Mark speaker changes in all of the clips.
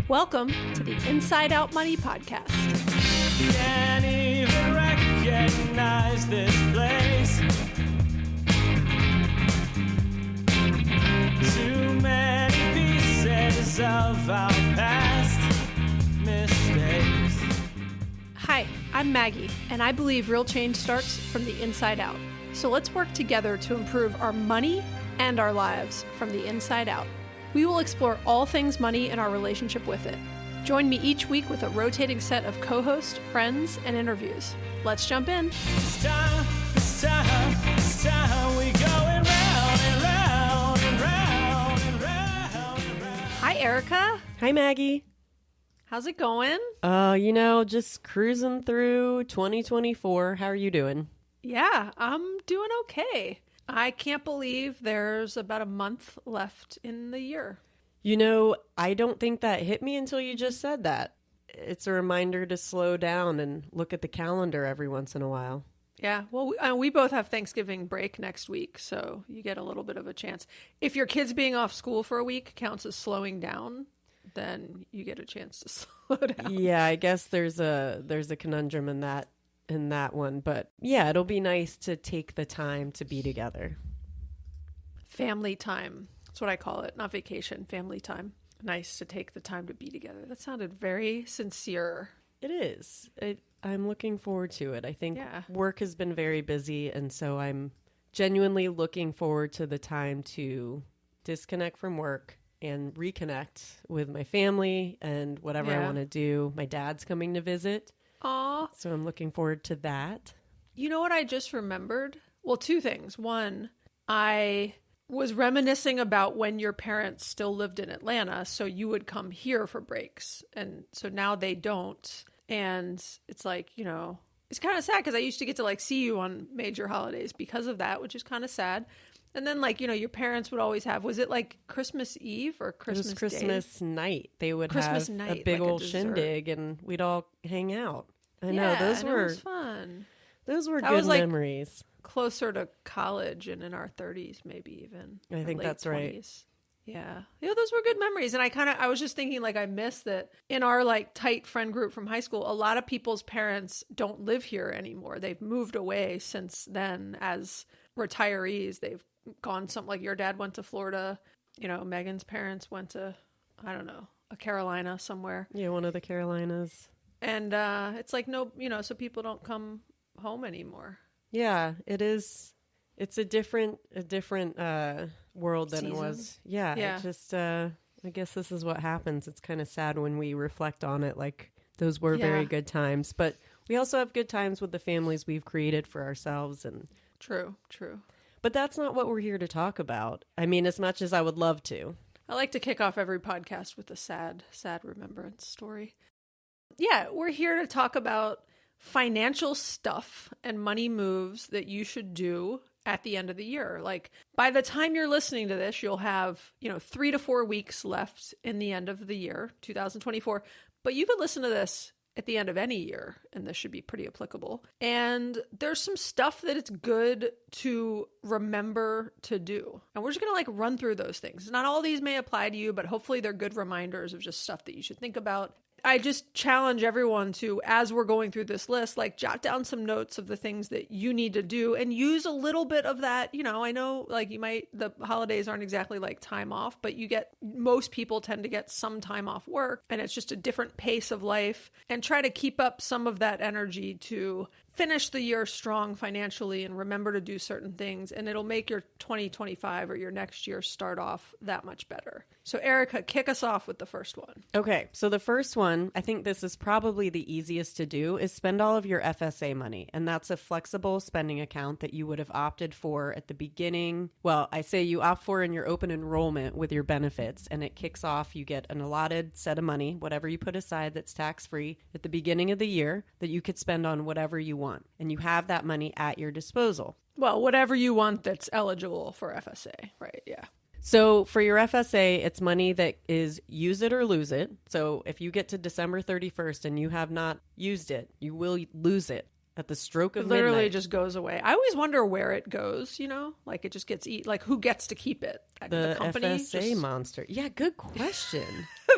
Speaker 1: Welcome to the Inside Out Money Podcast.
Speaker 2: Can't even recognize this place. Too many pieces of our past mistakes.
Speaker 1: Hi, I'm Maggie, and I believe real change starts from the inside out. So let's work together to improve our money and our lives from the inside out. We will explore all things money and our relationship with it. Join me each week with a rotating set of co-hosts, friends, and interviews. Let's jump in.
Speaker 2: It's time, we going round and round and round and round and round.
Speaker 1: Hi, Erica.
Speaker 3: Hi, Maggie.
Speaker 1: How's it going?
Speaker 3: Just cruising through 2024. How are you doing?
Speaker 1: Yeah, I'm doing okay. I can't believe there's about a month left in the year.
Speaker 3: I don't think that hit me until you just said that. It's a reminder to slow down and look at the calendar every once in a while.
Speaker 1: Yeah, well, we both have Thanksgiving break next week, so you get a little bit of a chance. If your kids being off school for a week counts as slowing down, then you get a chance to slow down.
Speaker 3: Yeah, I guess there's a conundrum in that one, but yeah, it'll be nice to take the time to be together.
Speaker 1: Family time. That's what I call it. Not vacation, family time. Nice to take the time to be together. That sounded very sincere.
Speaker 3: It is. I'm looking forward to it. I think
Speaker 1: Yeah.
Speaker 3: work has been very busy, and so I'm genuinely looking forward to the time to disconnect from work and reconnect with my family and whatever I
Speaker 1: Yeah.
Speaker 3: want to do. My dad's coming to visit,
Speaker 1: Aw.
Speaker 3: so I'm looking forward to that.
Speaker 1: You know what I just remembered? Well, two things. One, I was reminiscing about when your parents still lived in Atlanta, so you would come here for breaks. And so now they don't. And it's like, it's kind of sad because I used to get to see you on major holidays because of that, which is kind of sad. And then your parents would always have, was it Christmas Eve or Christmas
Speaker 3: It was
Speaker 1: Day?
Speaker 3: Christmas night. They would
Speaker 1: Christmas
Speaker 3: have
Speaker 1: night,
Speaker 3: a big
Speaker 1: like a
Speaker 3: old
Speaker 1: dessert.
Speaker 3: shindig and we'd all hang out. I know,
Speaker 1: Yeah,
Speaker 3: those
Speaker 1: and it
Speaker 3: were
Speaker 1: was fun.
Speaker 3: good
Speaker 1: was,
Speaker 3: memories.
Speaker 1: Closer to college and in our 30s, maybe even.
Speaker 3: I
Speaker 1: or
Speaker 3: think
Speaker 1: late
Speaker 3: that's right.
Speaker 1: 20s. Yeah. Those were good memories. And I was just thinking I miss that in our tight friend group from high school, a lot of people's parents don't live here anymore. They've moved away since then as retirees. They've gone your dad went to Florida, Megan's parents went to, I don't know, a Carolina somewhere.
Speaker 3: Yeah, one of the Carolinas.
Speaker 1: And it's no, so people don't come home anymore.
Speaker 3: Yeah, it is. It's a different world than it
Speaker 1: Season.
Speaker 3: was. Yeah.
Speaker 1: Yeah.
Speaker 3: It just, I guess this is what happens. It's kind of sad when we reflect on it. Those were very
Speaker 1: Yeah.
Speaker 3: good times, but we also have good times with the families we've created for ourselves. And
Speaker 1: True.
Speaker 3: but that's not what we're here to talk about. I mean, as much as I would love to.
Speaker 1: I like to kick off every podcast with a sad remembrance story. Yeah, we're here to talk about financial stuff and money moves that you should do at the end of the year. By the time you're listening to this, you'll have, 3 to 4 weeks left in the end of the year, 2024. But you could listen to this at the end of any year, and this should be pretty applicable. And there's some stuff that it's good to remember to do. And we're just going to run through those things. Not all these may apply to you, but hopefully they're good reminders of just stuff that you should think about. I just challenge everyone to, as we're going through this list, jot down some notes of the things that you need to do and use a little bit of that. I know the holidays aren't exactly time off, but most people tend to get some time off work, and it's just a different pace of life, and try to keep up some of that energy to finish the year strong financially and remember to do certain things, and it'll make your 2025 or your next year start off that much better. So Erica, kick us off with the first one.
Speaker 3: Okay, so the first one, I think this is probably the easiest to do, is spend all of your FSA money. And that's a flexible spending account that you would have opted for at the beginning. Well, I say you opt for in your open enrollment with your benefits, and it kicks off. You get an allotted set of money, whatever you put aside that's tax-free at the beginning of the year, that you could spend on whatever you want. And you have that money at your disposal.
Speaker 1: Well, whatever you want that's eligible for FSA, right? Yeah.
Speaker 3: So for your FSA, it's money that is use it or lose it. So if you get to December 31st and you have not used it, you will lose it. at the stroke of
Speaker 1: literally
Speaker 3: midnight.
Speaker 1: just goes away. I always wonder where it goes, you know? Like it just gets eaten. Like who gets to keep it?
Speaker 3: The
Speaker 1: company?
Speaker 3: FSA monster. Yeah, good question.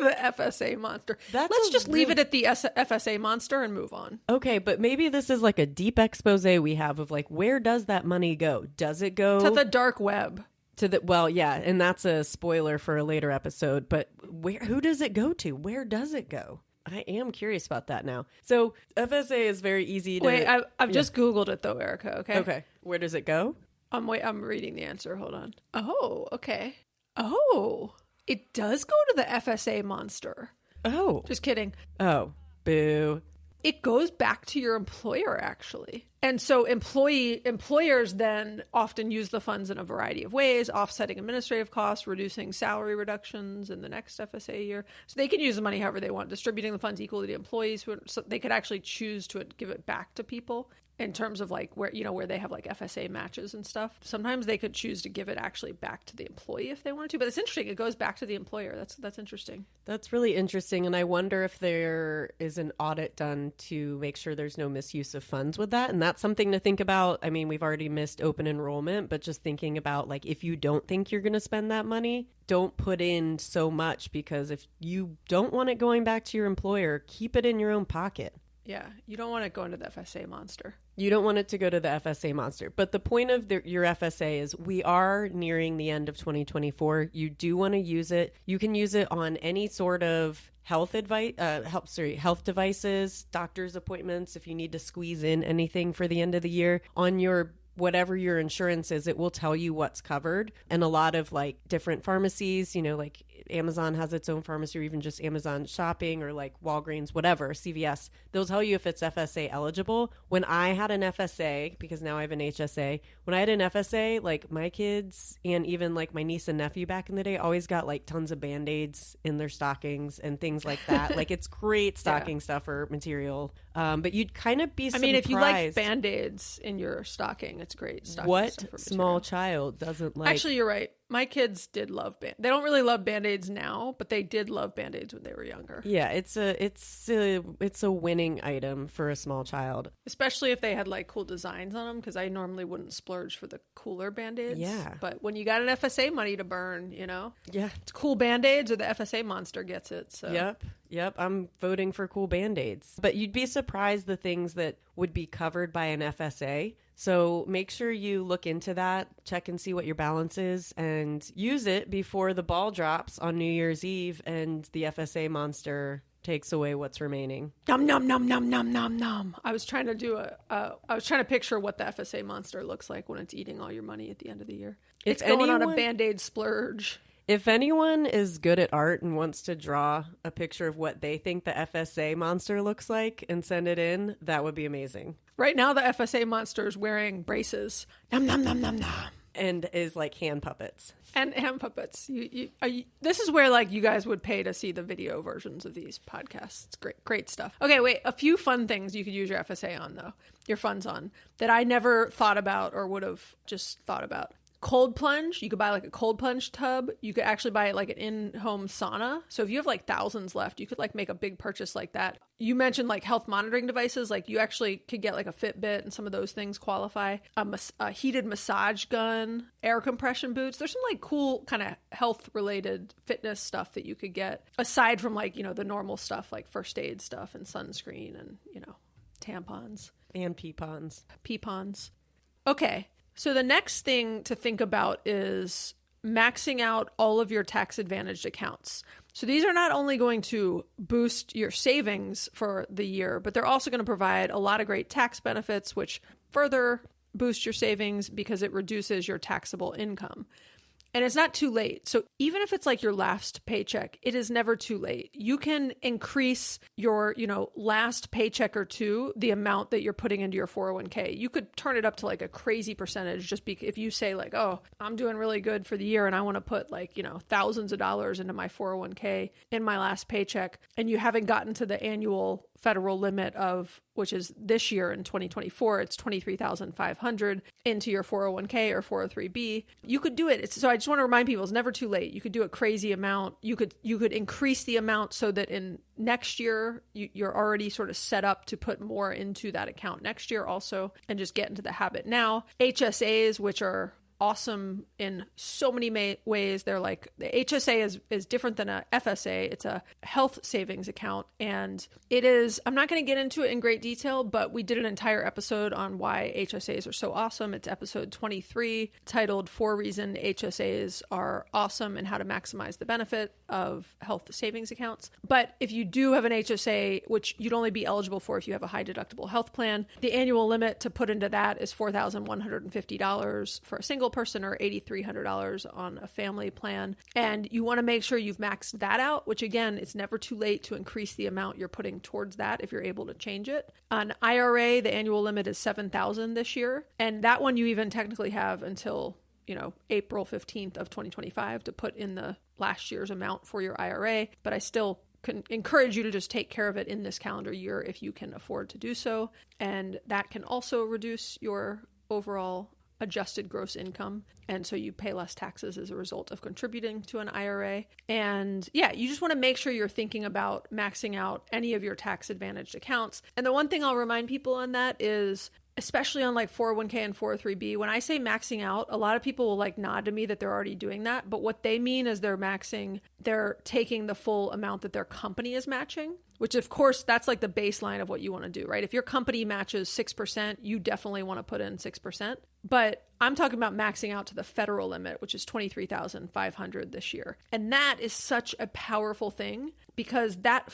Speaker 1: The FSA monster.
Speaker 3: That's
Speaker 1: Let's
Speaker 3: a
Speaker 1: just leave
Speaker 3: really-
Speaker 1: it at the FSA monster and move on.
Speaker 3: Okay, but maybe this is like a deep expose we have of like, where does that money go? Does it go
Speaker 1: To the dark web.
Speaker 3: to the, well, yeah, and that's a spoiler for a later episode, but who does it go to? Where does it go? I am curious about that now. So FSA is very easy to...
Speaker 1: Wait, I've just Googled it though, Erica, okay?
Speaker 3: Okay, where does it go?
Speaker 1: I'm reading the answer. Hold on. Oh, okay. Oh, it does go to the FSA monster.
Speaker 3: Oh.
Speaker 1: Just kidding.
Speaker 3: Oh, boo.
Speaker 1: It goes back to your employer, actually. And so employers then often use the funds in a variety of ways, offsetting administrative costs, reducing salary reductions in the next FSA year. So they can use the money however they want, distributing the funds equally to employees. So they could actually choose to give it back to people in terms of like where they have like FSA matches and stuff. Sometimes they could choose to give it actually back to the employee if they wanted to. But it's interesting. It goes back to the employer. That's interesting.
Speaker 3: That's really interesting. And I wonder if there is an audit done to make sure there's no misuse of funds with that. And that's something to think about. I mean, we've already missed open enrollment, but just thinking about like, if you don't think you're going to spend that money, don't put in so much, because if you don't want it going back to your employer, keep it in your own pocket.
Speaker 1: Yeah, you don't want it going to the FSA monster.
Speaker 3: You don't want it to go to the FSA monster. But the point of your FSA is we are nearing the end of 2024. You do want to use it. You can use it on any sort of health devices, doctor's appointments, if you need to squeeze in anything for the end of the year. On your whatever your insurance is, it will tell you what's covered. And a lot of like different pharmacies, like Amazon has its own pharmacy, or even just Amazon shopping, or like Walgreens, whatever, CVS, they'll tell you if it's FSA eligible. When I had an FSA, because now I have an HSA, when I had an FSA, like my kids and even like my niece and nephew back in the day always got like tons of Band-Aids in their stockings and things like that. Like it's great stocking stuffer material. But you'd kind of be surprised.
Speaker 1: I mean, if you like Band-Aids in your stocking, it's great stocking
Speaker 3: what
Speaker 1: stuffer
Speaker 3: small
Speaker 1: material.
Speaker 3: child doesn't like?
Speaker 1: Actually, you're right. My kids did love They don't really love Band-Aids now, but they did love Band-Aids when they were younger.
Speaker 3: Yeah, it's a winning item for a small child.
Speaker 1: Especially if they had like cool designs on them, because I normally wouldn't splurge for the cooler Band-Aids.
Speaker 3: Yeah.
Speaker 1: But when you got an FSA money to burn,
Speaker 3: Yeah.
Speaker 1: it's cool Band-Aids or the FSA monster gets it. So
Speaker 3: Yep. I'm voting for cool Band-Aids. But you'd be surprised the things that would be covered by an FSA. So make sure you look into that, check and see what your balance is, and use it before the ball drops on New Year's Eve and the FSA monster takes away what's remaining.
Speaker 1: Nom nom nom nom nom nom nom. I was trying to picture what the FSA monster looks like when it's eating all your money at the end of the year. It's going on a Band-Aid splurge.
Speaker 3: If anyone is good at art and wants to draw a picture of what they think the FSA monster looks like and send it in, that would be amazing.
Speaker 1: Right now, the FSA monster is wearing braces. Nom nom nom nom nom.
Speaker 3: And is like hand puppets.
Speaker 1: And hand puppets. This is where like you guys would pay to see the video versions of these podcasts. It's great stuff. Okay, wait. A few fun things you could use your FSA on, though. Your funds on, that I never thought about or would have just thought about. Cold plunge. You could buy like a cold plunge tub. You could actually buy like an in-home sauna. So if you have like thousands left, you could like make a big purchase like that. You mentioned like health monitoring devices. Like you actually could get like a Fitbit, and some of those things qualify. A heated massage gun, air compression boots. There's some like cool kind of health related fitness stuff that you could get aside from like, the normal stuff like first aid stuff and sunscreen and, tampons.
Speaker 3: And peepons.
Speaker 1: Peepons. Okay. So the next thing to think about is maxing out all of your tax advantaged accounts. So these are not only going to boost your savings for the year, but they're also going to provide a lot of great tax benefits, which further boost your savings because it reduces your taxable income. And it's not too late. So even if it's like your last paycheck, it is never too late. You can increase your, last paycheck or two, the amount that you're putting into your 401k. You could turn it up to like a crazy percentage just because if you say like, oh, I'm doing really good for the year and I want to put like, thousands of dollars into my 401k in my last paycheck, and you haven't gotten to the annual federal limit of, which is this year in 2024, it's $23,500 into your 401k or 403b. You could do it. So I just want to remind people, it's never too late. You could do a crazy amount. You could increase the amount so that in next year, you're already sort of set up to put more into that account next year also, and just get into the habit now. HSAs, which are awesome in so many ways. They're like, the HSA is different than a FSA. It's a health savings account. And it is, I'm not going to get into it in great detail, but we did an entire episode on why HSAs are so awesome. It's episode 23 titled 4 Reasons HSAs Are Awesome and How to Maximize the Benefit of Health Savings Accounts. But if you do have an HSA, which you'd only be eligible for if you have a high deductible health plan, the annual limit to put into that is $4,150 for a single person or $8,300 on a family plan. And you want to make sure you've maxed that out, which again, it's never too late to increase the amount you're putting towards that if you're able to change it. On IRA, the annual limit is $7,000 this year. And that one you even technically have until April 15th of 2025 to put in the last year's amount for your IRA. But I still can encourage you to just take care of it in this calendar year if you can afford to do so. And that can also reduce your overall adjusted gross income. And so you pay less taxes as a result of contributing to an IRA. And yeah, you just want to make sure you're thinking about maxing out any of your tax advantaged accounts. And the one thing I'll remind people on that is, especially on like 401k and 403b, when I say maxing out, a lot of people will like nod to me that they're already doing that. But what they mean is they're taking the full amount that their company is matching, which of course that's like the baseline of what you want to do, right? If your company matches 6%, you definitely want to put in 6%. But I'm talking about maxing out to the federal limit, which is $23,500 this year. And that is such a powerful thing because that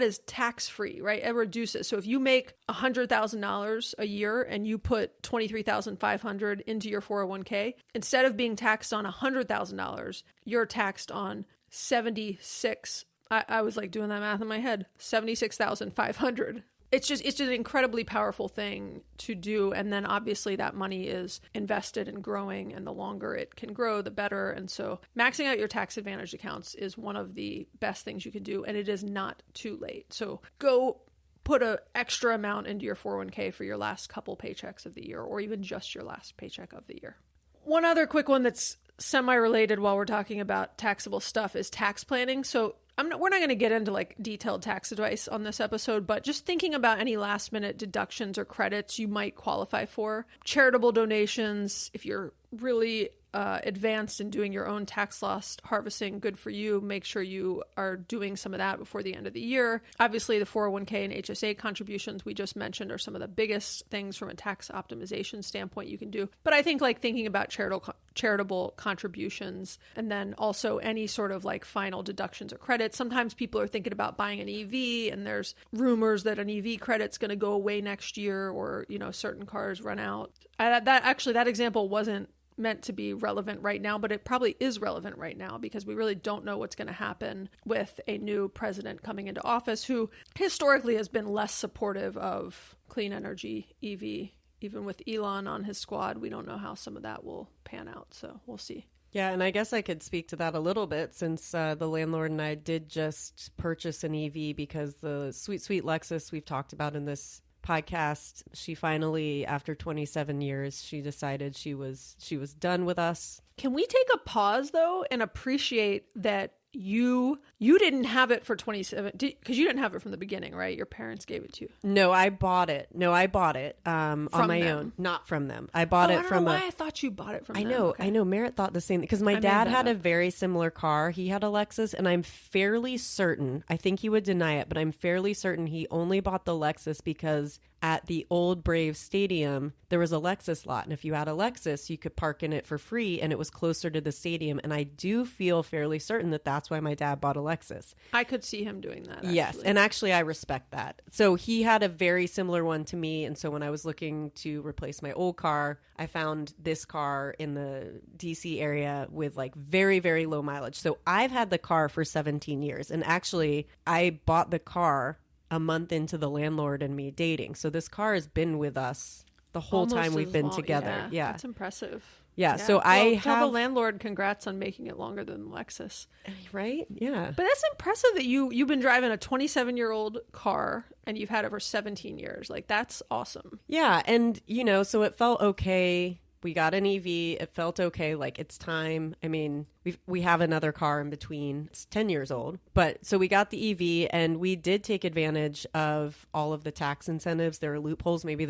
Speaker 1: is tax-free, right? It reduces. So if you make $100,000 a year and you put $23,500 into your 401k, instead of being taxed on $100,000, you're taxed on 76. I was like doing that math in my head, 76,500. It's just an incredibly powerful thing to do. And then obviously that money is invested in growing, and the longer it can grow, the better. And so maxing out your tax advantage accounts is one of the best things you can do. And it is not too late. So go put an extra amount into your 401k for your last couple paychecks of the year, or even just your last paycheck of the year. One other quick one that's semi-related while we're talking about taxable stuff is tax planning. So we're not going to get into like detailed tax advice on this episode, but just thinking about any last minute deductions or credits you might qualify for. Charitable donations, if you're really advanced in doing your own tax loss harvesting, good for you. Make sure you are doing some of that before the end of the year. Obviously, the 401k and HSA contributions we just mentioned are some of the biggest things from a tax optimization standpoint you can do. But I think like thinking about charitable contributions, and then also any sort of like final deductions or credits. Sometimes people are thinking about buying an EV, and there's rumors that an EV credit's going to go away next year, or certain cars run out. That example wasn't meant to be relevant right now, but it probably is relevant right now because we really don't know what's going to happen with a new president coming into office who historically has been less supportive of clean energy, EV. Even with Elon on his squad, we don't know how some of that will pan out. So we'll see.
Speaker 3: Yeah, and I guess I could speak to that a little bit since the landlord and I did just purchase an EV because the sweet Lexus we've talked about in this podcast, she finally, after 27 years, she decided she was done with us.
Speaker 1: Can we take a pause though and appreciate that you didn't have it for 27 because you didn't have it from the beginning, right? Your parents gave it to you.
Speaker 3: No, I bought it on my own, not from them. I bought it from
Speaker 1: I thought you bought it from them.
Speaker 3: I know Merritt thought the same because my dad had a very similar car. He had a Lexus, and I'm fairly certain, I think he would deny it, but I'm fairly certain he only bought the Lexus because at the old Braves Stadium, there was a Lexus lot. And if you had a Lexus, you could park in it for free, and it was closer to the stadium. And I do feel fairly certain that that's why my dad bought a Lexus.
Speaker 1: I could see him doing that, actually.
Speaker 3: Yes, and actually I respect that. So he had a very similar one to me. And so when I was looking to replace my old car, I found this car in the DC area with like very, very low mileage. So I've had the car for 17 years. And actually, I bought the car a month into the landlord and me dating. So this car has been with us the whole time we've been together. Yeah.
Speaker 1: That's impressive.
Speaker 3: Yeah. So I have...
Speaker 1: Tell the landlord congrats on making it longer than Lexus.
Speaker 3: Right? Yeah.
Speaker 1: But that's impressive that you've been driving a 27-year-old car and you've had it for 17 years. Like, that's awesome.
Speaker 3: Yeah. And, so it felt okay. We got an EV. It felt okay. Like, it's time. I mean, we have another car in between. It's 10 years old. But so we got the EV, and we did take advantage of all of the tax incentives. There are loopholes. Maybe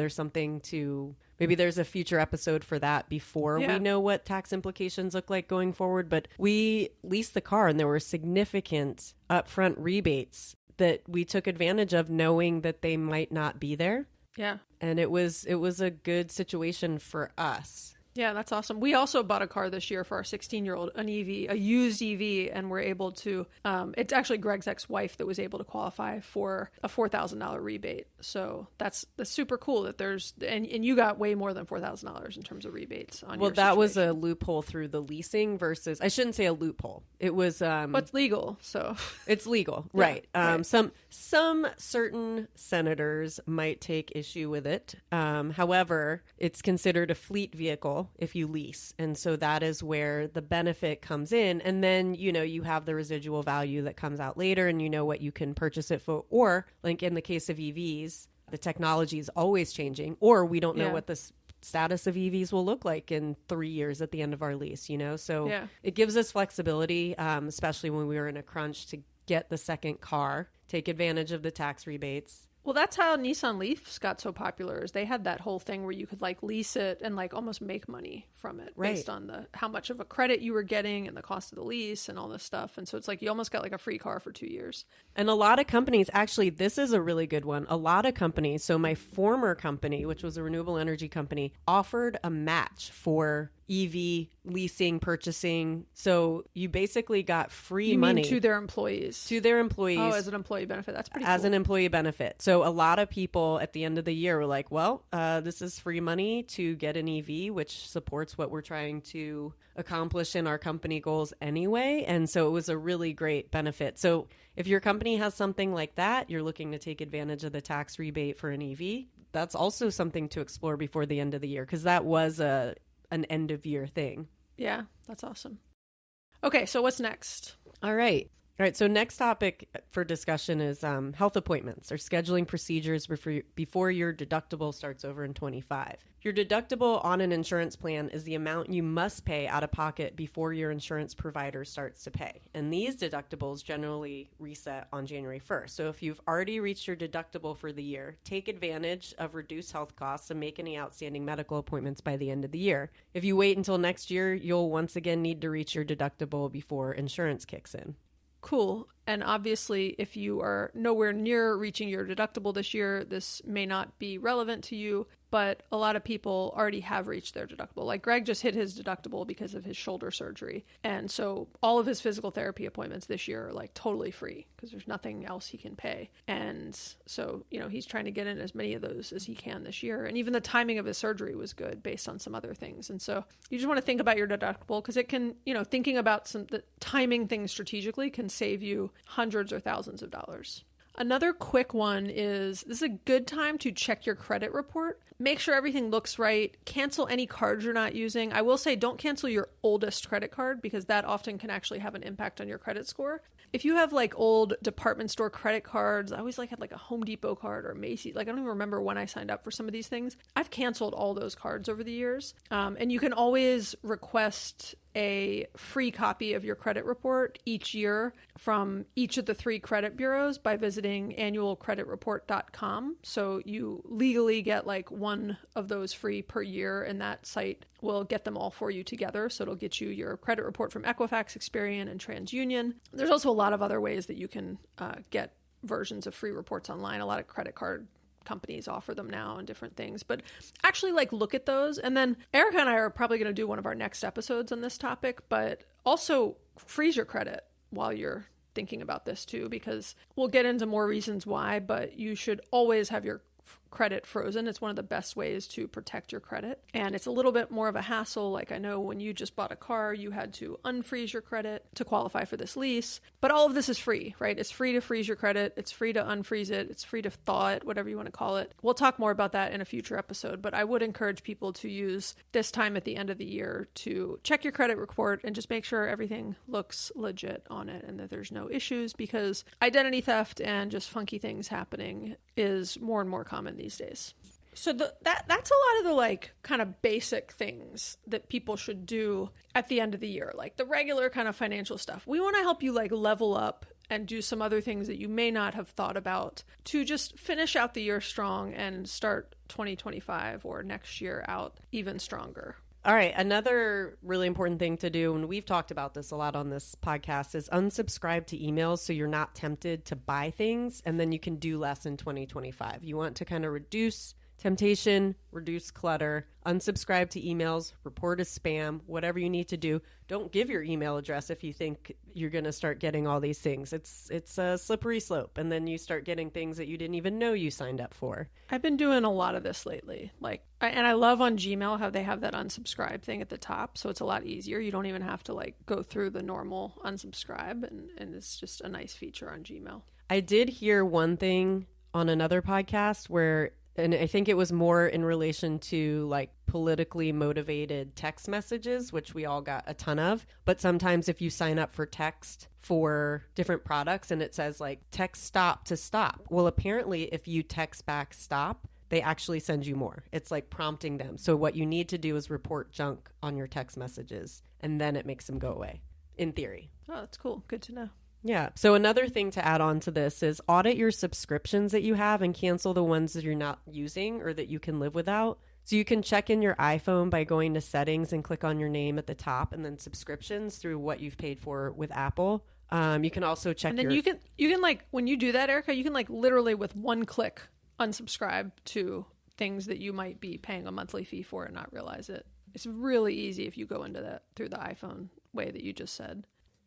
Speaker 3: maybe there's a future episode for that before
Speaker 1: Yeah.
Speaker 3: we know what tax implications look like going forward. But we leased the car and there were significant upfront rebates that we took advantage of, knowing that they might not be there.
Speaker 1: Yeah.
Speaker 3: And it was a good situation for us.
Speaker 1: Yeah, that's awesome. We also bought a car this year for our 16-year-old, an EV, a used EV, and we're able to, it's actually Greg's ex-wife that was able to qualify for a $4,000 rebate. So that's super cool that there's, and you got way more than $4,000 in terms of rebates on
Speaker 3: Well,
Speaker 1: your
Speaker 3: that was a
Speaker 1: situation.
Speaker 3: loophole through the leasing versus, I shouldn't say a loophole. It was,
Speaker 1: But it's legal, so.
Speaker 3: it's legal,
Speaker 1: Yeah,
Speaker 3: right?
Speaker 1: right.
Speaker 3: Some certain senators might take issue with it. However, it's considered a fleet vehicle if you lease, and so that is where the benefit comes in. And then you have the residual value that comes out later, and you know what you can purchase it for. Or like in the case of EVs, the technology is always changing, or we don't know
Speaker 1: Yeah.
Speaker 3: what the status of EVs will look like in 3 years at the end of our lease. So
Speaker 1: Yeah.
Speaker 3: it gives us flexibility, especially when we were in a crunch to get the second car, take advantage of the tax rebates.
Speaker 1: Well, that's how Nissan Leafs got so popular, is they had that whole thing where you could like lease it and like almost make money from it based
Speaker 3: Right.
Speaker 1: on how much of a credit you were getting and the cost of the lease and all this stuff. And so it's like you almost got like a free car for 2 years.
Speaker 3: And a lot of companies, actually, this is a really good one. A lot of companies, so my former company, which was a renewable energy company, offered a match for EV leasing, purchasing. So you basically got free
Speaker 1: You
Speaker 3: money
Speaker 1: mean to their employees?
Speaker 3: to their employees.
Speaker 1: Oh, as an employee benefit. That's pretty
Speaker 3: as
Speaker 1: cool.
Speaker 3: an employee benefit. So a lot of people at the end of the year were like, well, this is free money to get an EV, which supports what we're trying to accomplish in our company goals anyway. And so it was a really great benefit. So if your company has something like that, you're looking to take advantage of the tax rebate for an EV, that's also something to explore before the end of the year, because that was an end of year thing.
Speaker 1: Yeah, that's awesome. Okay, so what's next?
Speaker 3: All right. So next topic for discussion is health appointments or scheduling procedures before your deductible starts over in 25. Your deductible on an insurance plan is the amount you must pay out of pocket before your insurance provider starts to pay. And these deductibles generally reset on January 1st. So if you've already reached your deductible for the year, take advantage of reduced health costs and make any outstanding medical appointments by the end of the year. If you wait until next year, you'll once again need to reach your deductible before insurance kicks in.
Speaker 1: Cool. And obviously, if you are nowhere near reaching your deductible this year, this may not be relevant to you, but a lot of people already have reached their deductible. Like Greg just hit his deductible because of his shoulder surgery. And so all of his physical therapy appointments this year are like totally free because there's nothing else he can pay. And so, he's trying to get in as many of those as he can this year. And even the timing of his surgery was good based on some other things. And so you just want to think about your deductible because it can, thinking about the timing things strategically can save you hundreds or thousands of dollars. Another quick one is this is a good time to check your credit report. Make sure everything looks right. Cancel any cards you're not using. I will say don't cancel your oldest credit card because that often can actually have an impact on your credit score. If you have like old department store credit cards, I always had like a Home Depot card or a Macy's. Like I don't even remember when I signed up for some of these things. I've canceled all those cards over the years. And you can always request a free copy of your credit report each year from each of the 3 credit bureaus by visiting annualcreditreport.com. So you legally get like one of those free per year, and that site will get them all for you together. So it'll get you your credit report from Equifax, Experian, and TransUnion. There's also a lot of other ways that you can get versions of free reports online. A lot of credit card companies offer them now and different things, but actually look at those. And then Erica and I are probably going to do one of our next episodes on this topic, but also freeze your credit while you're thinking about this too, because we'll get into more reasons why, but you should always have your credit frozen. It's one of the best ways to protect your credit. And it's a little bit more of a hassle. Like I know when you just bought a car, you had to unfreeze your credit to qualify for this lease. But all of this is free, right? It's free to freeze your credit. It's free to unfreeze it. It's free to thaw it, whatever you want to call it. We'll talk more about that in a future episode, but I would encourage people to use this time at the end of the year to check your credit report and just make sure everything looks legit on it and that there's no issues, because identity theft and just funky things happening is more and more common these days. So that's a lot of the like kind of basic things that people should do at the end of the year, like the regular kind of financial stuff. We want to help you like level up and do some other things that you may not have thought about to just finish out the year strong and start 2025 or next year out even stronger.
Speaker 3: All right. Another really important thing to do, and we've talked about this a lot on this podcast, is unsubscribe to emails so you're not tempted to buy things and then you can do less in 2025. You want to kind of reduce temptation, reduce clutter, unsubscribe to emails, report as spam, whatever you need to do. Don't give your email address if you think you're going to start getting all these things. It's a slippery slope, and then you start getting things that you didn't even know you signed up for.
Speaker 1: I've been doing a lot of this lately. And I love on Gmail how they have that unsubscribe thing at the top, so it's a lot easier. You don't even have to like go through the normal unsubscribe, and it's just a nice feature on Gmail.
Speaker 3: I did hear one thing on another podcast where, and I think it was more in relation to like politically motivated text messages, which we all got a ton of. But sometimes if you sign up for text for different products and it says like text stop to stop. Well, apparently if you text back stop, they actually send you more. It's like prompting them. So what you need to do is report junk on your text messages, and then it makes them go away, in theory.
Speaker 1: Oh, that's cool. Good to know.
Speaker 3: Yeah. So another thing to add on to this is audit your subscriptions that you have and cancel the ones that you're not using or that you can live without. So you can check in your iPhone by going to settings and click on your name at the top, and then subscriptions through what you've paid for with Apple. You can also check
Speaker 1: and then you can like, when you do that, Erica, you can like literally with one click unsubscribe to things that you might be paying a monthly fee for and not realize it. It's really easy if you go into that through the iPhone way that you just said.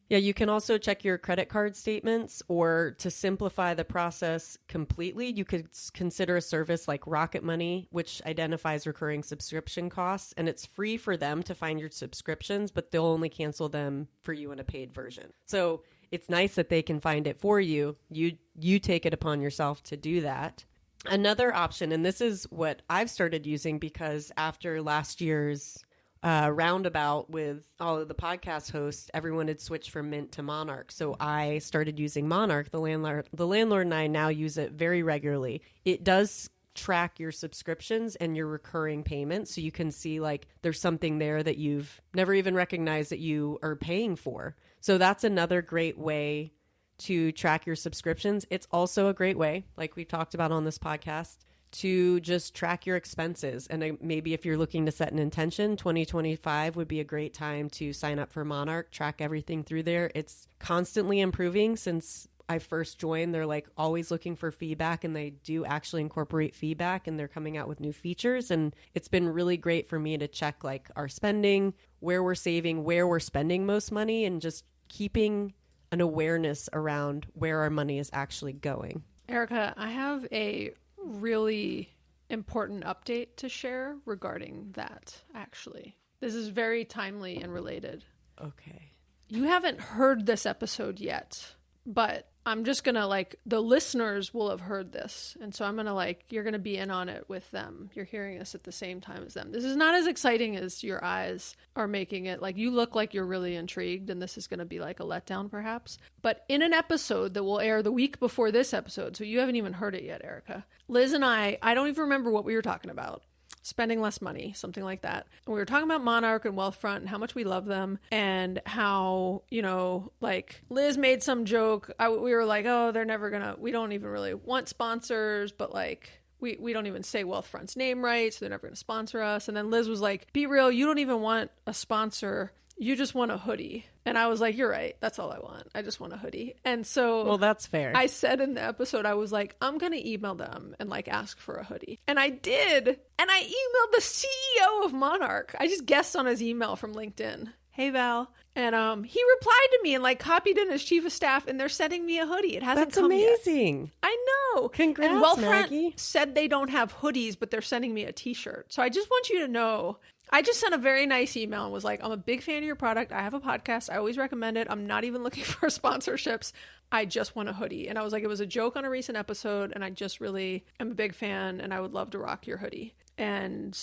Speaker 3: Yeah, you can also check your credit card statements, or to simplify the process completely, you could consider a service like Rocket Money, which identifies recurring subscription costs, and it's free for them to find your subscriptions, but they'll only cancel them for you in a paid version. So it's nice that they can find it for you. You take it upon yourself to do that. Another option, and this is what I've started using because after last year's roundabout with all of the podcast hosts, everyone had switched from Mint to Monarch. So I started using Monarch. The landlord and I now use it very regularly. It does track your subscriptions and your recurring payments. So you can see like there's something there that you've never even recognized that you are paying for. So that's another great way to track your subscriptions. It's also a great way, like we talked about on this podcast, to just track your expenses. And maybe if you're looking to set an intention, 2025 would be a great time to sign up for Monarch, track everything through there. It's constantly improving. Since I first joined, they're like always looking for feedback, and they do actually incorporate feedback, and they're coming out with new features. And it's been really great for me to check like our spending, where we're saving, where we're spending most money, and just keeping an awareness around where our money is actually going.
Speaker 1: Erica, I have a really important update to share regarding that, actually. This is very timely and related.
Speaker 3: Okay.
Speaker 1: You haven't heard this episode yet, but I'm just going to like, the listeners will have heard this. And so I'm going to like, you're going to be in on it with them. You're hearing this at the same time as them. This is not as exciting as your eyes are making it. Like, you look like you're really intrigued, and this is going to be like a letdown perhaps. But in an episode that will air the week before this episode, so you haven't even heard it yet, Erica, Liz and I don't even remember what we were talking about. Spending less money, something like that. And we were talking about Monarch and Wealthfront and how much we love them, and how, you know, like Liz made some joke. We were like, oh, they're never gonna, we don't even really want sponsors, but like we don't even say Wealthfront's name right, so they're never gonna sponsor us. And then Liz was like, be real, you don't even want a sponsor. You just want a hoodie. And I was like, you're right. That's all I want. I just want a hoodie. And so,
Speaker 3: well, that's fair.
Speaker 1: I said in the episode, I was like, I'm going to email them and like ask for a hoodie. And I did. And I emailed the CEO of Monarch. I just guessed on his email from LinkedIn. Hey, Val. And he replied to me and like copied in his chief of staff, and they're sending me a hoodie. It hasn't come yet.
Speaker 3: That's amazing.
Speaker 1: I know.
Speaker 3: Congrats,
Speaker 1: and Wealthfront
Speaker 3: Maggie.
Speaker 1: said they don't have hoodies, but they're sending me a t-shirt. So I just want you to know, I just sent a very nice email and was like, I'm a big fan of your product. I have a podcast. I always recommend it. I'm not even looking for sponsorships. I just want a hoodie. And I was like, it was a joke on a recent episode, and I just really am a big fan, and I would love to rock your hoodie. And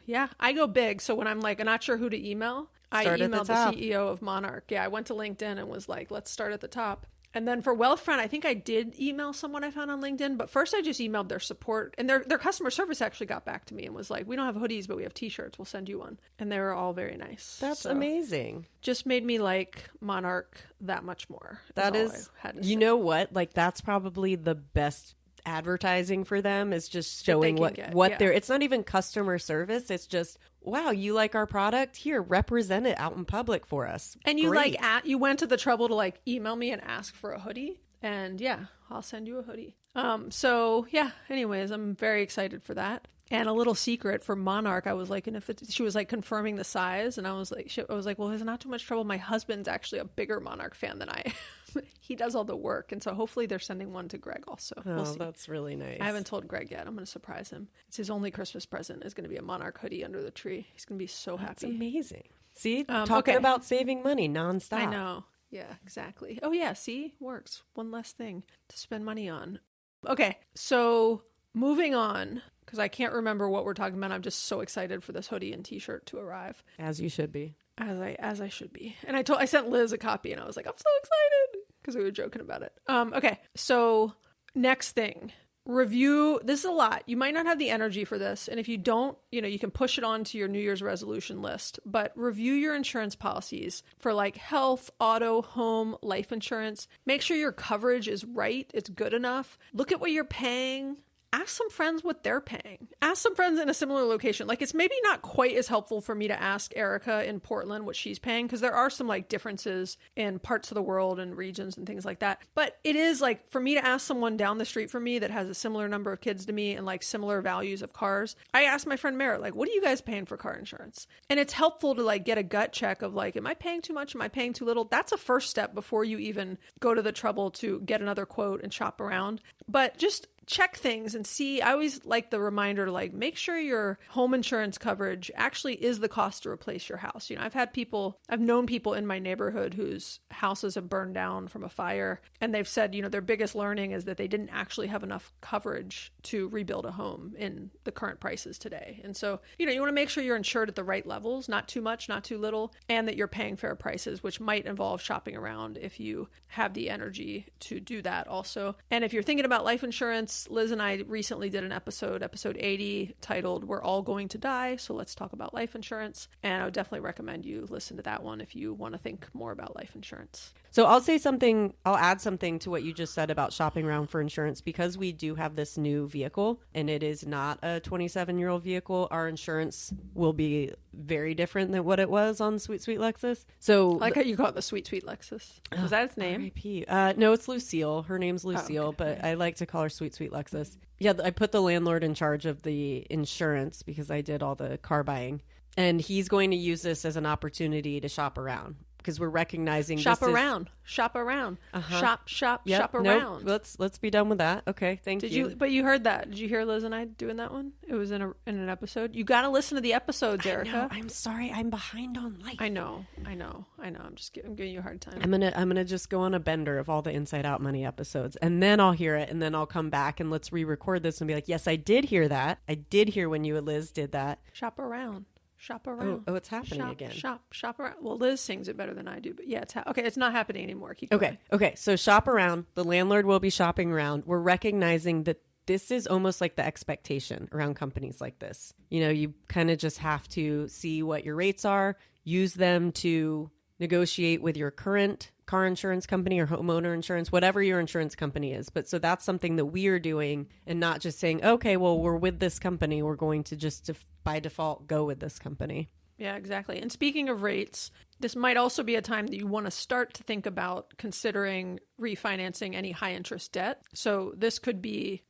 Speaker 1: yeah, I go big. So when I'm like, I'm not sure who to email, I emailed the CEO of Monarch. Yeah, I went to LinkedIn and was like, let's start at the top. And then for Wealthfront, I think I did email someone I found on LinkedIn, but first I just emailed their support, and their customer service actually got back to me and was like, we don't have hoodies, but we have t-shirts. We'll send you one. And they were all very nice.
Speaker 3: That's
Speaker 1: So,
Speaker 3: amazing.
Speaker 1: just made me like Monarch that much more.
Speaker 3: That
Speaker 1: all
Speaker 3: is,
Speaker 1: I had to
Speaker 3: you
Speaker 1: say.
Speaker 3: know what? Like, that's probably the best advertising for them, is just showing
Speaker 1: can get,
Speaker 3: what
Speaker 1: yeah.
Speaker 3: they're, it's not even customer service. It's just, wow, you like our product? Here, represent it out in public for us.
Speaker 1: And you
Speaker 3: Great.
Speaker 1: you went to the trouble to like email me and ask for a hoodie, and yeah, I'll send you a hoodie. So yeah, anyways, I'm very excited for that. And a little secret for Monarch, I was like, and if she was like confirming the size, and I was like, well, it's not too much trouble. My husband's actually a bigger Monarch fan than I am. He does all the work, and so hopefully they're sending one to Greg also.
Speaker 3: Oh,
Speaker 1: We'll see.
Speaker 3: that's really nice.
Speaker 1: I haven't told Greg yet. I'm going to surprise him. It's his only Christmas present is going to be a Monarch hoodie under the tree. He's going to be so
Speaker 3: That's
Speaker 1: happy.
Speaker 3: amazing. See,
Speaker 1: Okay.
Speaker 3: talking about saving money nonstop.
Speaker 1: I know. Yeah, exactly. Oh, yeah. See, works. One less thing to spend money on. Okay, so moving on, because I can't remember what we're talking about. I'm just so excited for this hoodie and t-shirt to arrive,
Speaker 3: As you should be.
Speaker 1: as I should be. And I sent Liz a copy, and I was like, I'm so excited because we were joking about it. Okay, so next thing. Review. This is a lot. You might not have the energy for this. And if you don't, you can push it on to your New Year's resolution list. But review your insurance policies for like health, auto, home, life insurance. Make sure your coverage is right. It's good enough. Look at what you're paying. Ask some friends what they're paying. Ask some friends in a similar location. Like, it's maybe not quite as helpful for me to ask Erica in Portland what she's paying, because there are some like differences in parts of the world and regions and things like that. But it is like, for me to ask someone down the street from me that has a similar number of kids to me and like similar values of cars, I asked my friend Merritt, like, what are you guys paying for car insurance? And it's helpful to like get a gut check of like, am I paying too much? Am I paying too little? That's a first step before you even go to the trouble to get another quote and shop around. But just check things and see. I always like the reminder to like make sure your home insurance coverage actually is the cost to replace your house. I've known people in my neighborhood whose houses have burned down from a fire, and they've said, their biggest learning is that they didn't actually have enough coverage to rebuild a home in the current prices today. And so, you want to make sure you're insured at the right levels, not too much, not too little, and that you're paying fair prices, which might involve shopping around if you have the energy to do that also. And if you're thinking about life insurance, Liz and I recently did an episode 80, titled We're All Going to Die, so let's talk about life insurance. And I would definitely recommend you listen to that one if you want to think more about life insurance.
Speaker 3: So I'll add something to what you just said about shopping around for insurance, because we do have this new vehicle and it is not a 27-year-old vehicle. Our insurance will be very different than what it was on Sweet Sweet Lexus. So
Speaker 1: I like how you call it the Sweet Sweet Lexus. Was that its name?
Speaker 3: R.I.P. No, it's Lucille. Her name's Lucille,
Speaker 1: okay.
Speaker 3: but I like to call her Sweet Sweet Lexus. Yeah, I put the landlord in charge of the insurance because I did all the car buying. And he's going to use this as an opportunity to shop around, because we're recognizing
Speaker 1: Shop
Speaker 3: this
Speaker 1: around. Shop around. Shop
Speaker 3: Nope.
Speaker 1: around.
Speaker 3: Let's be done with that. Okay, thank
Speaker 1: Did
Speaker 3: you.
Speaker 1: you? But you heard that? Did you hear Liz and I doing that one? It was in an episode. You got to listen to the episodes, Erica.
Speaker 3: No, I'm sorry, I'm behind on life.
Speaker 1: I know. I'm giving you a hard time.
Speaker 3: I'm gonna just go on a bender of all the Inside Out Money episodes, and then I'll hear it, and then I'll come back and let's re-record this and be like, yes, I did hear that. I did hear when you and Liz did that.
Speaker 1: Shop around. Shop around.
Speaker 3: Oh, it's happening again.
Speaker 1: Shop around. Well, Liz sings it better than I do, but yeah, okay. It's not happening anymore. Keep going.
Speaker 3: Okay. So shop around. The landlord will be shopping around. We're recognizing that this is almost like the expectation around companies like this. You kind of just have to see what your rates are, use them to negotiate with your current car insurance company or homeowner insurance, whatever your insurance company is. But so that's something that we are doing, and not just saying, okay, well, we're with this company, we're going to just by default go with this company.
Speaker 1: Yeah, exactly. And speaking of rates, this might also be a time that you want to start to think about considering refinancing any high interest debt. So this could be,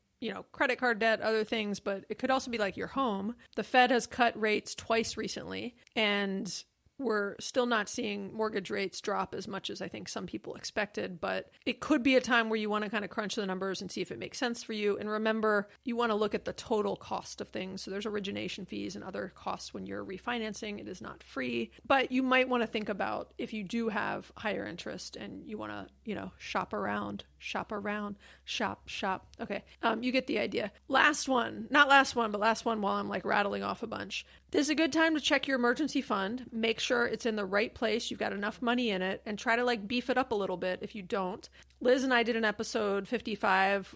Speaker 1: credit card debt, other things, but it could also be like your home. The Fed has cut rates twice recently, and we're still not seeing mortgage rates drop as much as I think some people expected, but it could be a time where you want to kind of crunch the numbers and see if it makes sense for you. And remember, you want to look at the total cost of things. So there's origination fees and other costs when you're refinancing. It is not free, but you might want to think about if you do have higher interest and you want to, shop around. Okay. You get the idea. Last one while I'm like rattling off a bunch. This is a good time to check your emergency fund. Make sure it's in the right place. You've got enough money in it, and try to like beef it up a little bit if you don't. Liz and I did an episode 55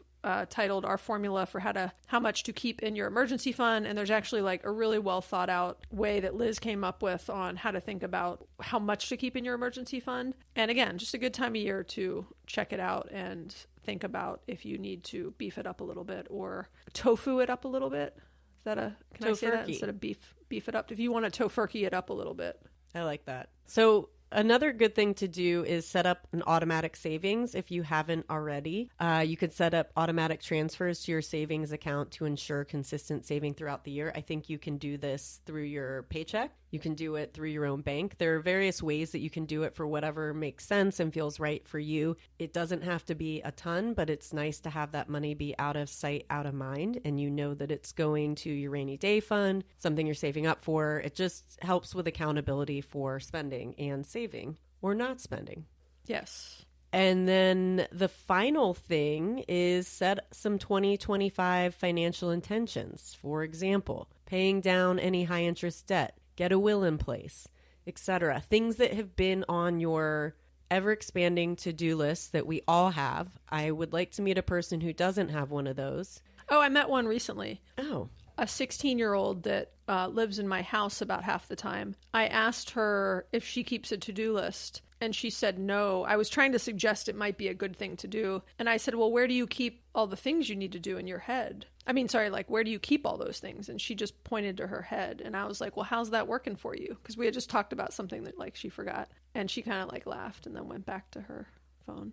Speaker 1: titled Our Formula for how much to keep in your emergency fund. And there's actually like a really well thought out way that Liz came up with on how to think about how much to keep in your emergency fund. And again, just a good time of year to check it out and think about if you need to beef it up a little bit or tofu it up a little bit. Is that can I say that instead of beef it up? If you want to tofurkey it up a little bit.
Speaker 3: I like that. So another good thing to do is set up an automatic savings if you haven't already. You could set up automatic transfers to your savings account to ensure consistent saving throughout the year. I think you can do this through your paycheck. You can do it through your own bank. There are various ways that you can do it for whatever makes sense and feels right for you. It doesn't have to be a ton, but it's nice to have that money be out of sight, out of mind, and you know that it's going to your rainy day fund, something you're saving up for. It just helps with accountability for spending and saving or not spending.
Speaker 1: Yes.
Speaker 3: And then the final thing is set some 2025 financial intentions. For example, paying down any high interest debt, get a will in place, etc. Things that have been on your ever expanding to-do list that we all have. I would like to meet a person who doesn't have one of those.
Speaker 1: Oh, I met one recently.
Speaker 3: Oh.
Speaker 1: A 16-year-old that lives in my house about half the time. I asked her if she keeps a to-do list, and she said no. I was trying to suggest it might be a good thing to do. And I said, well, where do you keep all the things you need to do in your head? I mean, sorry, like, where do you keep all those things? And she just pointed to her head. And I was like, well, how's that working for you? Because we had just talked about something that, like, she forgot. And she kind of, like, laughed and then went back to her phone.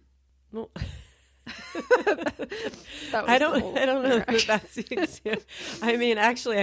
Speaker 3: Well...
Speaker 1: I don't
Speaker 3: know if that's the example. I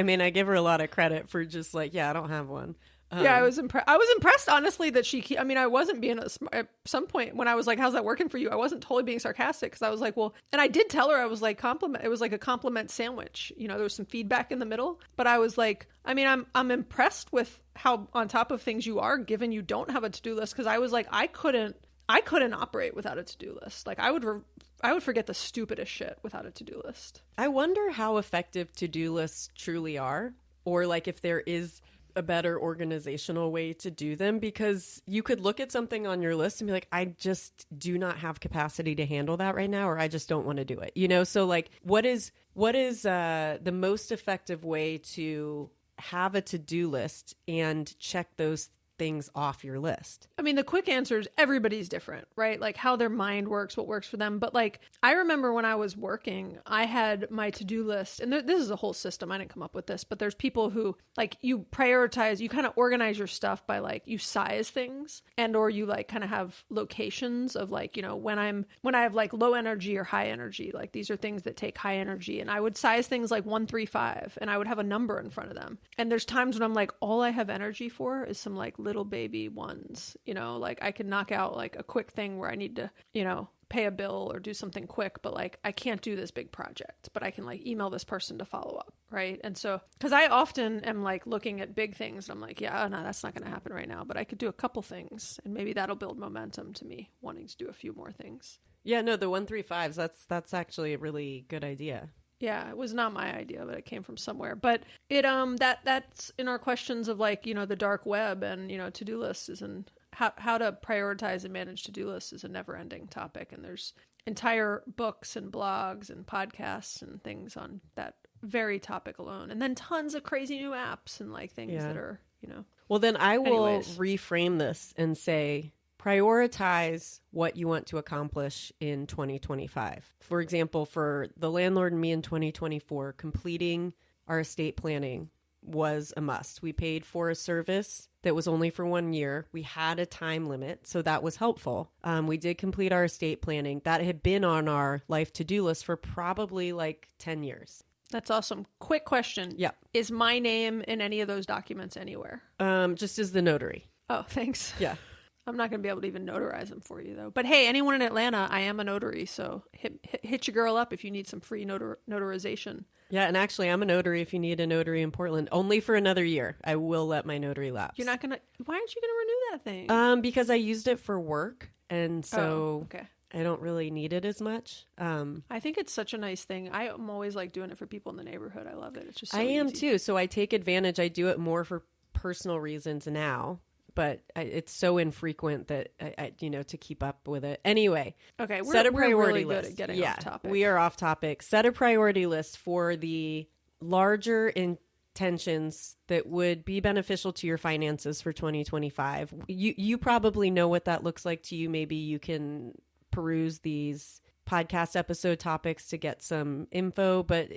Speaker 3: mean, I give her a lot of credit for just like, yeah, I don't have one.
Speaker 1: Yeah, I was impressed, honestly, that I wasn't being at some point when I was like, how's that working for you? I wasn't totally being sarcastic because I was like, well, and I did tell her, I was like, it was like a compliment sandwich. You know, there was some feedback in the middle, but I was like, I mean, I'm impressed with how on top of things you are, given you don't have a to-do list. Cause I was like, I couldn't operate without a to-do list. Like I would forget the stupidest shit without a to-do list.
Speaker 3: I wonder how effective to-do lists truly are, or like if there is a better organizational way to do them, because you could look at something on your list and be like, I just do not have capacity to handle that right now, or I just don't want to do it. You know, so like what is the most effective way to have a to-do list and check those things off your list?
Speaker 1: I mean, the quick answer is everybody's different, right? Like how their mind works, what works for them. But like, I remember when I was working, I had my to-do list, and this is a whole system. I didn't come up with this, but there's people who like you prioritize, you kind of organize your stuff by like you size things, and or you like kind of have locations of like, you know, when I have like low energy or high energy, like these are things that take high energy, and I would size things like 1, 3, 5, and I would have a number in front of them. And there's times when I'm like, all I have energy for is some like little baby ones, you know, like I could knock out like a quick thing where I need to, you know, pay a bill or do something quick, but like I can't do this big project, but I can like email this person to follow up, right? And so, because I often am like looking at big things, I'm like, yeah, no, that's not going to happen right now, but I could do a couple things, and maybe that'll build momentum to me wanting to do a few more things.
Speaker 3: Yeah, no, the 1, 3, 5s, that's actually a really good idea.
Speaker 1: Yeah, it was not my idea, but it came from somewhere. But it that's in our questions of like, you know, the dark web and, you know, to-do lists is how to prioritize and manage to-do lists is a never-ending topic, and there's entire books and blogs and podcasts and things on that very topic alone, and then tons of crazy new apps and like things that are, you know.
Speaker 3: Well, then I will
Speaker 1: Anyways.
Speaker 3: reframe this and say, prioritize what you want to accomplish in 2025. For example, for the landlord and me in 2024, completing our estate planning was a must. We paid for a service that was only for 1 year. We had a time limit, so that was helpful. We did complete our estate planning. That had been on our life to-do list for probably like 10 years.
Speaker 1: That's awesome. Quick question.
Speaker 3: Yeah.
Speaker 1: Is my name in any of those documents anywhere?
Speaker 3: Just as the notary.
Speaker 1: Oh, thanks.
Speaker 3: Yeah.
Speaker 1: I'm not going to be able to even notarize them for you, though. But hey, anyone in Atlanta, I am a notary, so hit your girl up if you need some free notarization.
Speaker 3: Yeah, and actually, I'm a notary if you need a notary in Portland. Only for another year. I will let my notary lapse.
Speaker 1: You're not going to... Why aren't you going to renew that thing?
Speaker 3: Because I used it for work, and so
Speaker 1: okay.
Speaker 3: I don't really need it as much.
Speaker 1: I think it's such a nice thing. I am always like doing it for people in the neighborhood. I love it. It's just so
Speaker 3: I am
Speaker 1: easy.
Speaker 3: too, so I take advantage. I do it more for personal reasons now but it's so infrequent that I to keep up with it. Anyway,
Speaker 1: Okay,
Speaker 3: set a
Speaker 1: we're
Speaker 3: priority
Speaker 1: really
Speaker 3: list.
Speaker 1: good at getting off topic.
Speaker 3: We are off topic. Set a priority list for the larger intentions that would be beneficial to your finances for 2025. You probably know what that looks like to you. Maybe you can peruse these podcast episode topics to get some info, but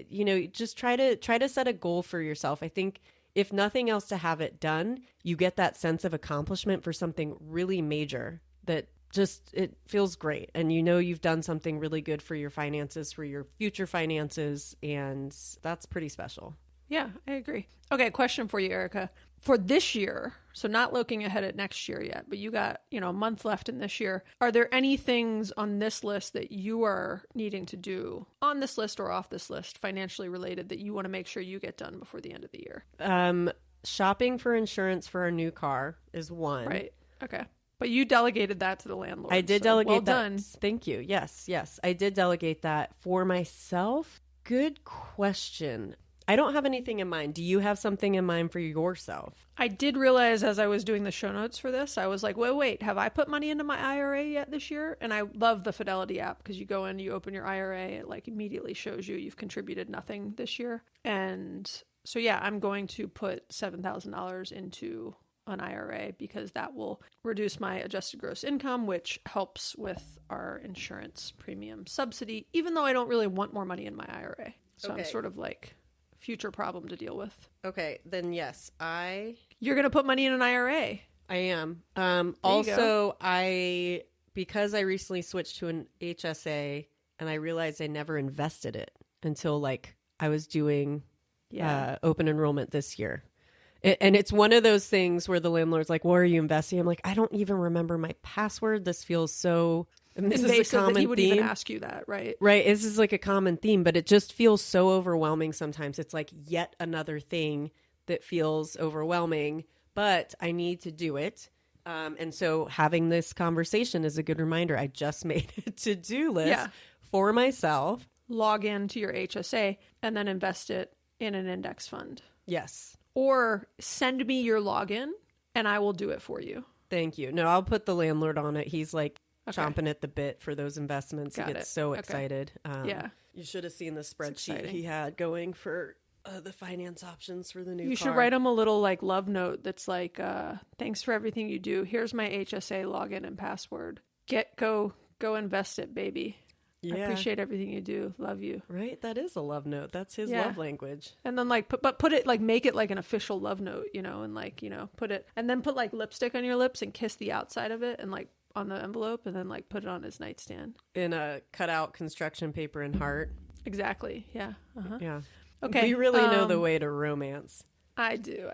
Speaker 3: just try to set a goal for yourself. I think if nothing else, to have it done, you get that sense of accomplishment for something really major that just, it feels great. And you've done something really good for your finances, for your future finances. And that's pretty special.
Speaker 1: Yeah, I agree. Okay, question for you, Erica. For this year, so not looking ahead at next year yet, but you got, a month left in this year. Are there any things on this list that you are needing to do on this list or off this list, financially related, that you want to make sure you get done before the end of the year?
Speaker 3: Shopping for insurance for our new car is one.
Speaker 1: Right. Okay. But you delegated that to the landlord.
Speaker 3: I did
Speaker 1: so
Speaker 3: delegate
Speaker 1: well
Speaker 3: that.
Speaker 1: Done.
Speaker 3: Thank you. Yes. I did delegate that. For myself, good question. I don't have anything in mind. Do you have something in mind for yourself?
Speaker 1: I did realize as I was doing the show notes for this, I was like, wait, have I put money into my IRA yet this year? And I love the Fidelity app because you go in, you open your IRA, it like immediately shows you you've contributed nothing this year. And so, yeah, I'm going to put $7,000 into an IRA because that will reduce my adjusted gross income, which helps with our insurance premium subsidy, even though I don't really want more money in my IRA. So
Speaker 3: Okay.
Speaker 1: I'm sort of like future problem to deal with.
Speaker 3: Okay, then yes,
Speaker 1: You're going to put money in an IRA.
Speaker 3: I am.
Speaker 1: go.
Speaker 3: Because I recently switched to an HSA and I realized I never invested it until I was doing open enrollment this year. And it's one of those things where the landlord's like, what are you investing? I'm like, I don't even remember my password. This feels so... And this is a
Speaker 1: Invasive
Speaker 3: common
Speaker 1: that he would
Speaker 3: theme.
Speaker 1: even ask you that, right?
Speaker 3: Right. This is like a common theme, but it just feels so overwhelming sometimes. It's like yet another thing that feels overwhelming, but I need to do it. And so having this conversation is a good reminder. I just made a to-do list for myself.
Speaker 1: Log into your HSA and then invest it in an index fund.
Speaker 3: Yes.
Speaker 1: Or send me your login and I will do it for you.
Speaker 3: Thank you. No, I'll put the landlord on it. He's chomping at the bit for those investments.
Speaker 1: Got
Speaker 3: he gets
Speaker 1: it.
Speaker 3: so
Speaker 1: Okay.
Speaker 3: excited.
Speaker 1: Yeah.
Speaker 3: You should have seen the spreadsheet
Speaker 1: exciting.
Speaker 3: he had going for the finance options for the new car.
Speaker 1: You should write him a little love note that's like, thanks for everything you do. Here's my HSA login and password. Go invest it, baby. I appreciate everything you do. Love you.
Speaker 3: Right? That is a love note. That's his
Speaker 1: Yeah.
Speaker 3: love language.
Speaker 1: And then put it make it like an official love note, and put it, and then put lipstick on your lips and kiss the outside of it and on the envelope and then put it on his nightstand.
Speaker 3: In a cutout construction paper and heart.
Speaker 1: Exactly. Yeah. Uh-huh.
Speaker 3: Yeah.
Speaker 1: Okay.
Speaker 3: We really know the way to romance.
Speaker 1: I do.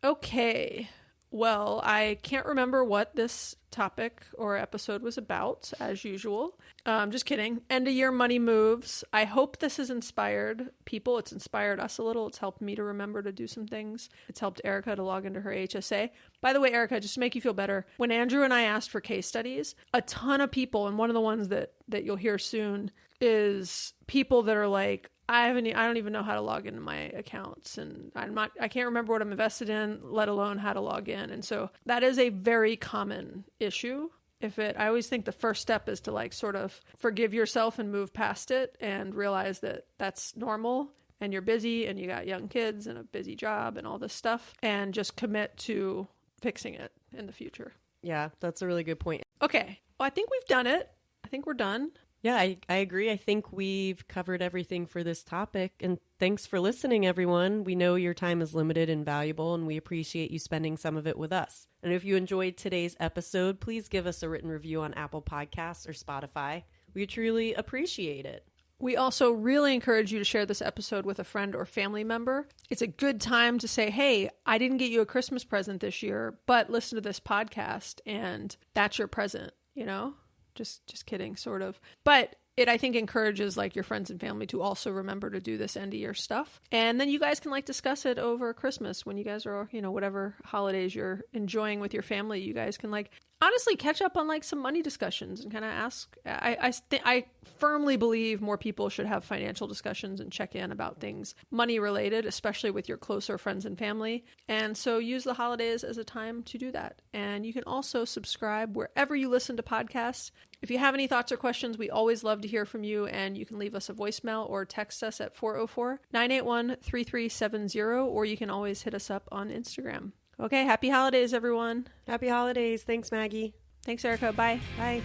Speaker 1: Okay. Well, I can't remember what this topic or episode was about, as usual. Just kidding. End of year money moves. I hope this has inspired people. It's inspired us a little. It's helped me to remember to do some things. It's helped Erica to log into her HSA. By the way, Erica, just to make you feel better, when Andrew and I asked for case studies, a ton of people, and one of the ones that you'll hear soon is people that are like, I don't even know how to log into my accounts, and I can't remember what I'm invested in, let alone how to log in. And so that is a very common issue. I always think the first step is to sort of forgive yourself and move past it and realize that that's normal and you're busy and you got young kids and a busy job and all this stuff, and just commit to fixing it in the future.
Speaker 3: Yeah, that's a really good point.
Speaker 1: Okay. Well, I think we've done it. I think we're done.
Speaker 3: Yeah, I agree. I think we've covered everything for this topic. And thanks for listening, everyone. We know your time is limited and valuable, and we appreciate you spending some of it with us. And if you enjoyed today's episode, please give us a written review on Apple Podcasts or Spotify. We truly appreciate it.
Speaker 1: We also really encourage you to share this episode with a friend or family member. It's a good time to say, hey, I didn't get you a Christmas present this year, but listen to this podcast and that's your present, Just kidding, sort of. But it, I think, encourages your friends and family to also remember to do this end of year stuff. And then you guys can discuss it over Christmas when you guys are, whatever holidays you're enjoying with your family. You guys can honestly catch up on like some money discussions and kind of ask. I firmly believe more people should have financial discussions and check in about things money related, especially with your closer friends and family. And so use the holidays as a time to do that. And you can also subscribe wherever you listen to podcasts. If you have any thoughts or questions, we always love to hear from you, and you can leave us a voicemail or text us at 404-981-3370, or you can always hit us up on Instagram. Okay, happy holidays, everyone.
Speaker 3: Happy holidays. Thanks, Maggie.
Speaker 1: Thanks, Erica. Bye.
Speaker 3: Bye.